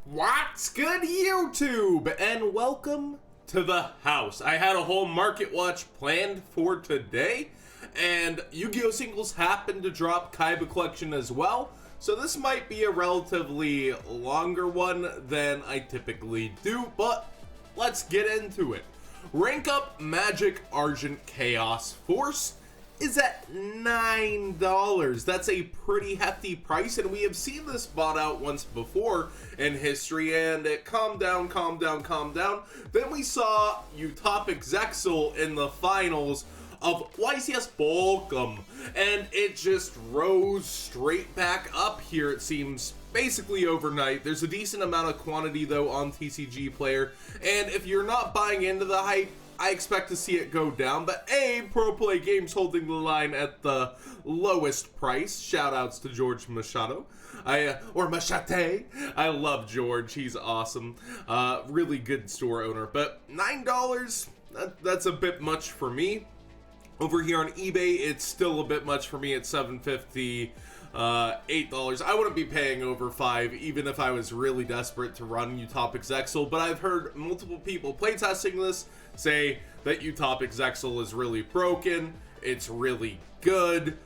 What's good, YouTube? And welcome to the house. I had a whole market watch planned for today, and Yu-Gi-Oh! Singles happened to drop Kaiba Collection as well, so this might be a relatively longer one than I typically do, but let's get into it. Rank Up Magic Argent Chaos Force is at $9. That's a pretty hefty price, and we have seen this bought out once before in history, and it calmed down. Then we saw Utopic Zexal in the finals of YCS Bolcom, and it just rose straight back up here, it seems, basically overnight. There's a decent amount of quantity, though, on TCG Player, and if you're not buying into the hype, I expect to see it go down, but Pro Play Games holding the line at the lowest price. Shoutouts to George Machado. Or Machete. I love George. He's awesome. Really good store owner. But $9, that's a bit much for me. Over here on eBay, it's still a bit much for me at $7.50. $8. I wouldn't be paying over $5 even if I was really desperate to run Utopic Zexal, but I've heard multiple people playtesting this say that Utopic Zexal is really broken, it's really good.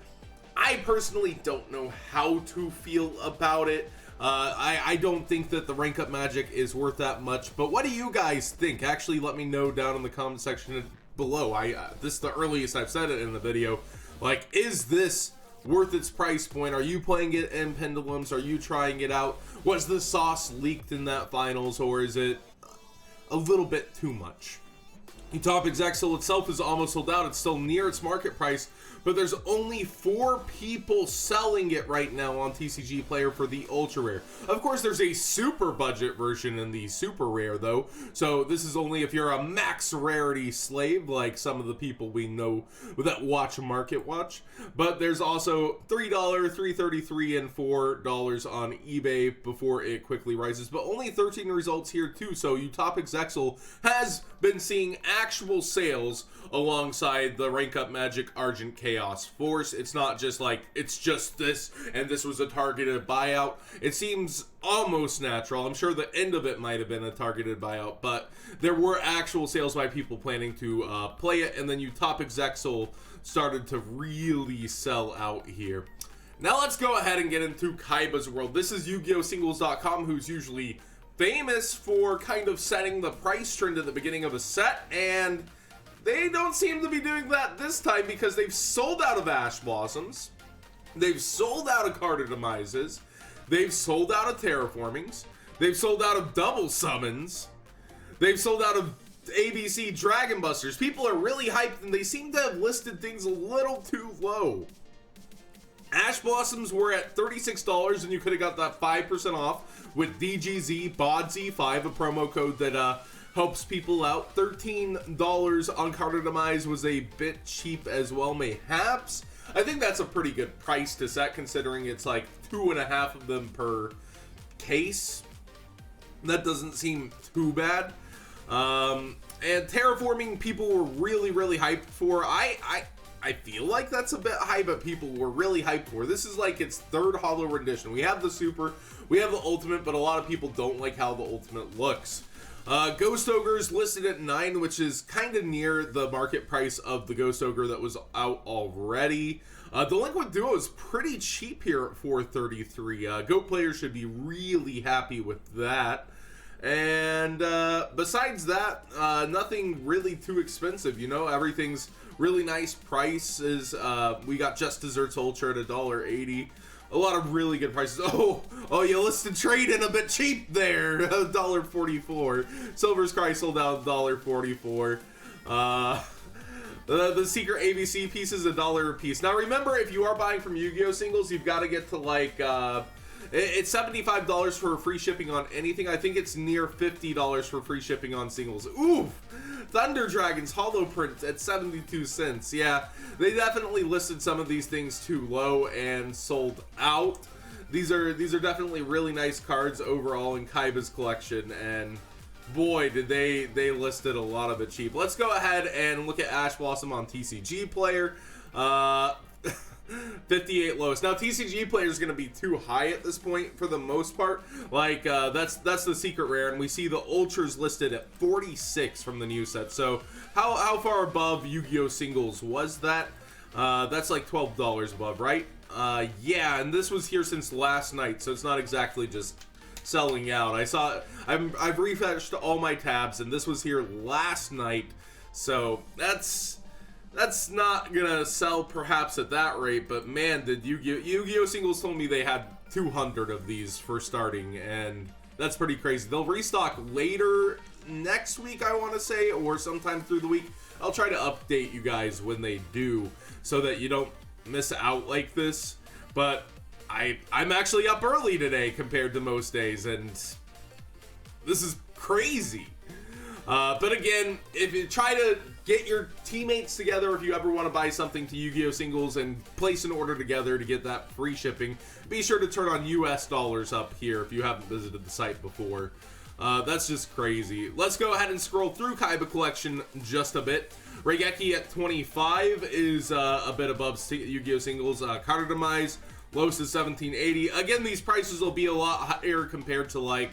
I personally don't know how to feel about it. I don't think that the rank up magic is worth that much, but what do you guys think? Actually, let me know down in the comment section below. This is the earliest I've said it in the video. Like, is this worth its price point? Are you playing it in Pendulums? Are you trying it out? Was the sauce leaked in that finals, or is it a little bit too much? Utopic Zexal itself is almost sold out. It's still near its market price, but there's only 4 people selling it right now on TCG Player for the ultra rare. Of course, there's a super budget version in the super rare, though, so this is only if you're a max rarity slave, like some of the people we know that watch Market Watch. But there's also $3, $3.33, and $4 on eBay before it quickly rises, but only 13 results here too. So Utopic Zexal has been seeing actual sales alongside the Rank Up Magic Argent Chaos Force. It's not just like, it's just this, and this was a targeted buyout. It seems almost natural. I'm sure the end of it might have been a targeted buyout, but there were actual sales by people planning to play it, and then Utopic Zexal started to really sell out here. Now let's go ahead and get into Kaiba's world. This is Yu-Gi-Oh! Singles.com, who's usually famous for kind of setting the price trend at the beginning of a set, and they don't seem to be doing that this time because they've sold out of Ash Blossoms, they've sold out of Carded Demises, they've sold out of Terraformings, they've sold out of Double Summons, they've sold out of ABC Dragon Busters. People are really hyped, and they seem to have listed things a little too low. Ash Blossoms were at $36, and you could have got that 5% off with DGZ BODZ5, a promo code that helps people out. $13 on Carded Demise was a bit cheap as well, mayhaps. I think that's a pretty good price to set, considering it's like 2.5 of them per case. That doesn't seem too bad. And Terraforming, people were really hyped for. I feel like that's a bit high, but people were really hyped for. This is like its 3rd holo rendition. We have the super, we have the ultimate, but a lot of people don't like how the ultimate looks. Ghost Ogre's listed at $9, which is kind of near the market price of the Ghost Ogre that was out already. The Liquid Duo is pretty cheap here at $4.33. Goat players should be really happy with that. And besides that, nothing really too expensive, you know. Everything's really nice prices. We got Just Desserts Ultra at $1.80. A lot of really good prices. Oh, you listed trade in a bit cheap there. $1.44. Silver's Cry sold out $1.44. The secret ABC pieces $1 a piece. Now remember, if you are buying from Yu-Gi-Oh! Singles, you've got to get to like it's $75 for free shipping on anything. I think it's near $50 for free shipping on singles. Oof! Thunder Dragons holo print at 72 cents. Yeah, they definitely listed some of these things too low and sold out. These are definitely really nice cards overall in Kaiba's collection, and boy, did they listed a lot of it cheap. Let's go ahead and look at Ash Blossom on TCG Player. 58 lowest. Now TCG player is going to be too high at this point for the most part. Like that's the secret rare, and we see the ultras listed at 46 from the new set. So how far above Yu-Gi-Oh singles was that? That's like $12 above, right? Yeah, and this was here since last night, so it's not exactly just selling out. I've refreshed all my tabs, and this was here last night, so that's not gonna sell perhaps at that rate. But man, did Yu-Gi-Oh singles told me they had 200 of these for starting, and that's pretty crazy. They'll restock later next week, I want to say, or sometime through the week. I'll try to update you guys when they do, so that you don't miss out like this. But I'm actually up early today compared to most days, and this is crazy. But again, if you try to get your teammates together, if you ever want to buy something to Yu-Gi-Oh singles and place an order together to get that free shipping, be sure to turn on US dollars up here if you haven't visited the site before. That's just crazy. Let's go ahead and scroll through Kaiba Collection just a bit. Regeki at 25 is a bit above Yu-Gi-Oh singles. Card Demise, lowest is 1780. Again, these prices will be a lot higher compared to like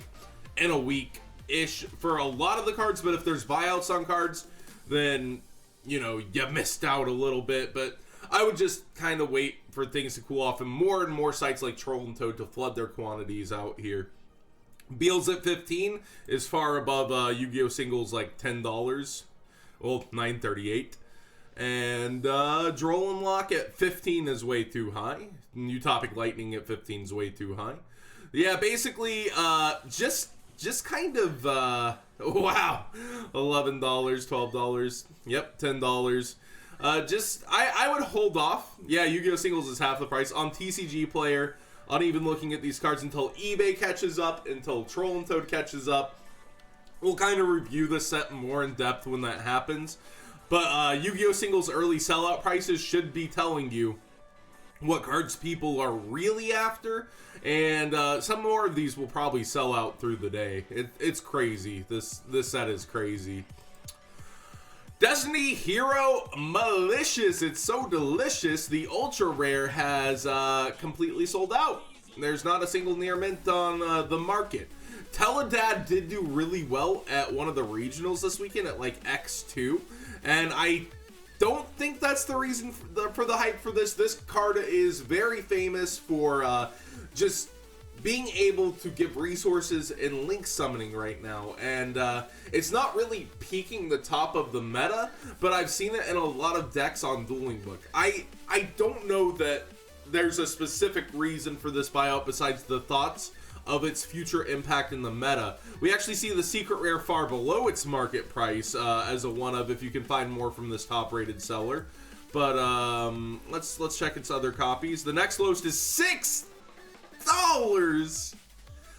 in a week-ish for a lot of the cards, but if there's buyouts on cards, then, you know, you missed out a little bit. But I would just kind of wait for things to cool off, and more sites like Troll and Toad to flood their quantities out here. Beals at 15 is far above Yu-Gi-Oh singles, like $10. Well, $9.38. And Droll and Lock at 15 is way too high. New Topic Lightning at 15 is way too high. Yeah, basically, just kind of, wow, $11, $12, yep, $10. I would hold off. Yeah, Yu-Gi-Oh singles is half the price. On TCG Player, on even looking at these cards until eBay catches up, until Troll and Toad catches up. We'll kind of review the set more in depth when that happens. But Yu-Gi-Oh singles early sellout prices should be telling you what cards people are really after, and some more of these will probably sell out through the day. It's crazy. This set is crazy. Destiny Hero Malicious. It's so delicious. The ultra rare has completely sold out. There's not a single near mint on the market. Teledad did do really well at one of the regionals this weekend at like X2, and I don't think that's the reason for the hype for this. This card is very famous for just being able to give resources in link summoning right now, and it's not really peaking the top of the meta, but I've seen it in a lot of decks on Dueling Book. I don't know that there's a specific reason for this buyout besides the thoughts of its future impact in the meta. We actually see the secret rare far below its market price as a one-of if you can find more from this top-rated seller. But let's check its other copies. The next lowest is $6.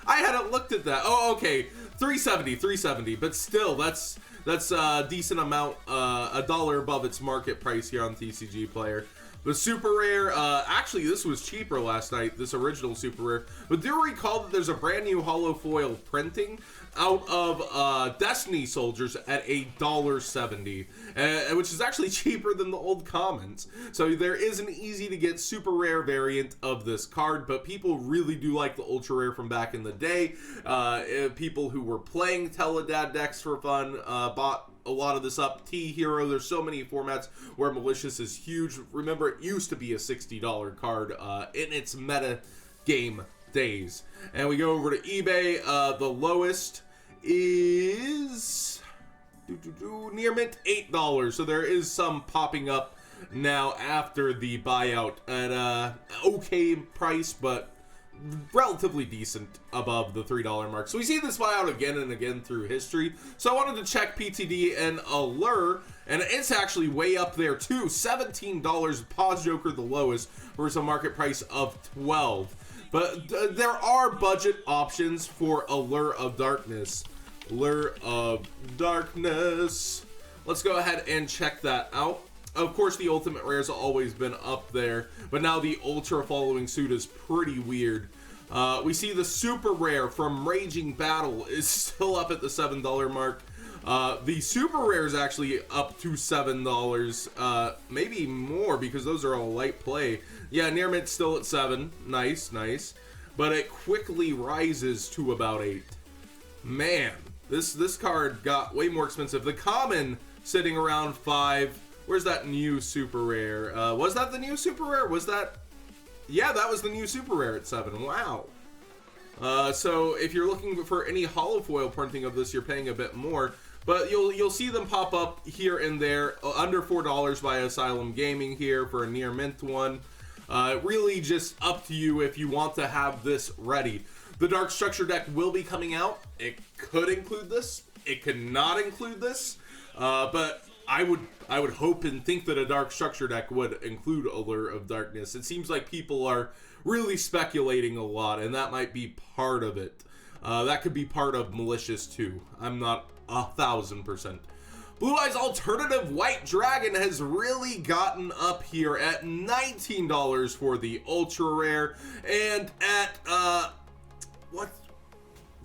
I hadn't looked at that. Oh, okay, $370, but still, that's a decent amount, $1 above its market price here on TCG Player. The super rare, actually this was cheaper last night, this original super rare, but do recall that there's a brand new holo foil printing out of Destiny Soldiers at $1.70, which is actually cheaper than the old commons. So there is an easy to get super rare variant of this card, but people really do like the ultra rare from back in the day. People who were playing Teledad decks for fun bought a lot of this up. T-Hero, there's so many formats where Malicious is huge. Remember, it used to be a $60 card in its meta game days. And we go over to eBay. The lowest is near mint $8. So there is some popping up now after the buyout at a okay price, but relatively decent above the $3 mark. So we see this buyout again and again through history. So I wanted to check PTD and Allure, and it's actually way up there too. $17. Pause Joker the lowest versus a market price of $12. But there are budget options for Allure of Darkness. Allure of Darkness. Let's go ahead and check that out. Of course, the Ultimate Rare's always been up there, but now the Ultra following suit is pretty weird. We see the Super Rare from Raging Battle is still up at the $7 mark. The super rare is actually up to $7, maybe more because those are all light play. Yeah, near mint still at 7. Nice, nice. But it quickly rises to about 8. Man, this card got way more expensive. The common sitting around 5. Where's that new super rare? Was that the new super rare? Was that? Yeah, that was the new super rare at 7. Wow. So if you're looking for any holofoil printing of this, you're paying a bit more. But you'll see them pop up here and there, under $4 by Asylum Gaming here for a near mint one. Really just up to you if you want to have this ready. The Dark Structure deck will be coming out. It could include this. It could not include this. But I would hope and think that a Dark Structure deck would include Allure of Darkness. It seems like people are really speculating a lot, and that might be part of it. That could be part of Malicious too. I'm not 1,000%. Blue Eyes Alternative White Dragon has really gotten up here at $19 for the ultra rare, and at what?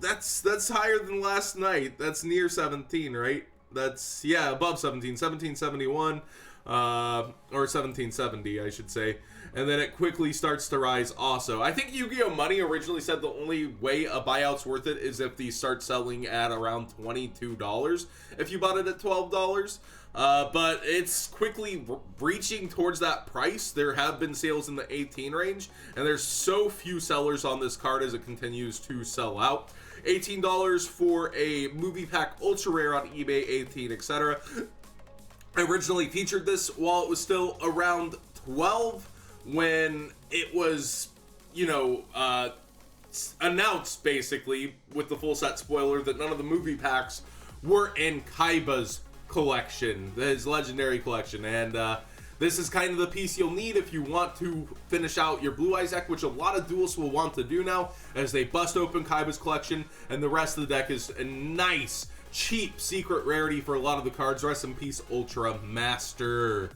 That's higher than last night. That's near 17, right? That's, yeah, above 17, 1771, or 1770, I should say. And then it quickly starts to rise also. I think Yu-Gi-Oh! Money originally said the only way a buyout's worth it is if these start selling at around $22 if you bought it at $12. But it's quickly breaching towards that price. There have been sales in the 18 range, and there's so few sellers on this card as it continues to sell out. $18 for a movie pack ultra rare on eBay, 18, etc. I originally featured this while it was still around 12 when it was, you know, announced basically with the full set spoiler that none of the movie packs were in Kaiba's collection, his legendary collection, and this is kind of the piece you'll need if you want to finish out your Blue Eyes deck, which a lot of duelists will want to do now as they bust open Kaiba's collection, and the rest of the deck is a nice, cheap secret rarity for a lot of the cards. Rest in peace, Ultra Master.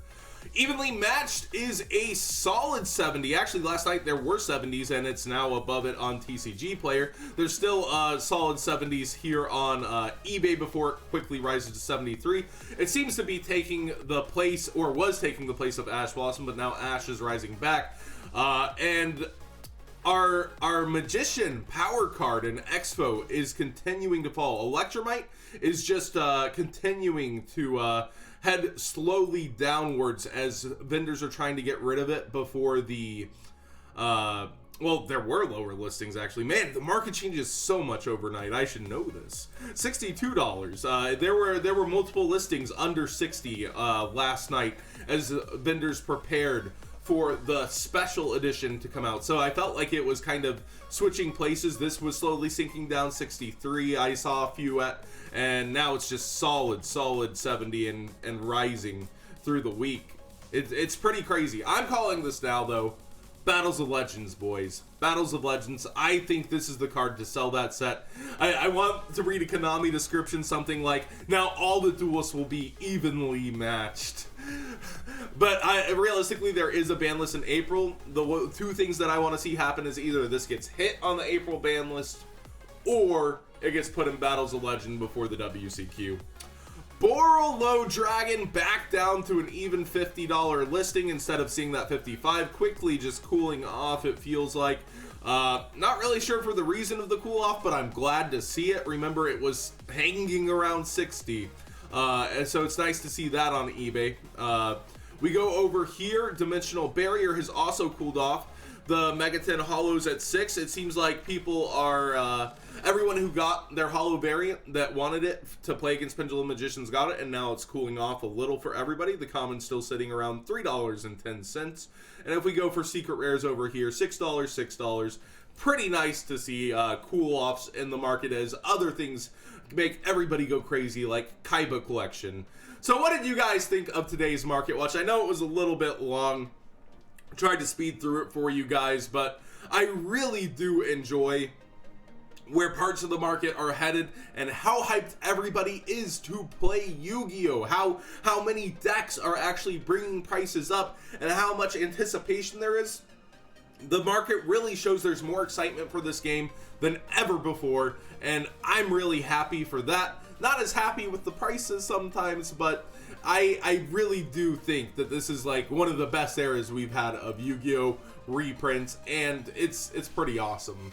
Evenly Matched is a solid 70. Actually, last night there were 70s, and it's now above it on TCG Player. There's still solid 70s here on eBay before it quickly rises to 73. It seems to be taking the place, or was taking the place of Ash Blossom, but now Ash is rising back. And our Magician power card in Expo is continuing to fall. Electromite is just continuing to head slowly downwards as vendors are trying to get rid of it before the well, there were lower listings actually. Man, the market changes so much overnight. I should know this. $62. There were multiple listings under 60 last night as vendors prepared for the special edition to come out. So I felt like it was kind of switching places. This was slowly sinking down 63. I saw a few at, and now it's just solid 70 and rising through the week. It's pretty crazy. I'm calling this now though Battles of Legends, boys. Battles of Legends. I think this is the card to sell that set. I want to read a Konami description, something like, now all the duelists will be evenly matched. But realistically, there is a ban list in April. The two things that I want to see happen is either this gets hit on the April ban list, or it gets put in Battles of Legend before the WCQ. Borolo Dragon back down to an even $50 listing instead of seeing that 55. Quickly just cooling off, it feels like. Not really sure for the reason of the cool off, but I'm glad to see it. Remember, it was hanging around 60. And so it's nice to see that on eBay. We go over here. Dimensional Barrier has also cooled off. The Megaton Hollows at 6. It seems like people are, everyone who got their Hollow variant that wanted it to play against Pendulum Magicians got it, and now it's cooling off a little for everybody. The common's still sitting around $3.10. And if we go for secret rares over here, $6, $6. Pretty nice to see cool offs in the market as other things make everybody go crazy, like Kaiba Collection. So what did you guys think of today's Market Watch? I know it was a little bit long. Tried to speed through it for you guys, but I really do enjoy where parts of the market are headed and how hyped everybody is to play Yu-Gi-Oh! How many decks are actually bringing prices up and how much anticipation there is. the market really shows there's more excitement for this game than ever before, and I'm really happy for that. Not as happy with the prices sometimes, but I really do think that this is like one of the best eras we've had of Yu-Gi-Oh! Reprints, and it's pretty awesome.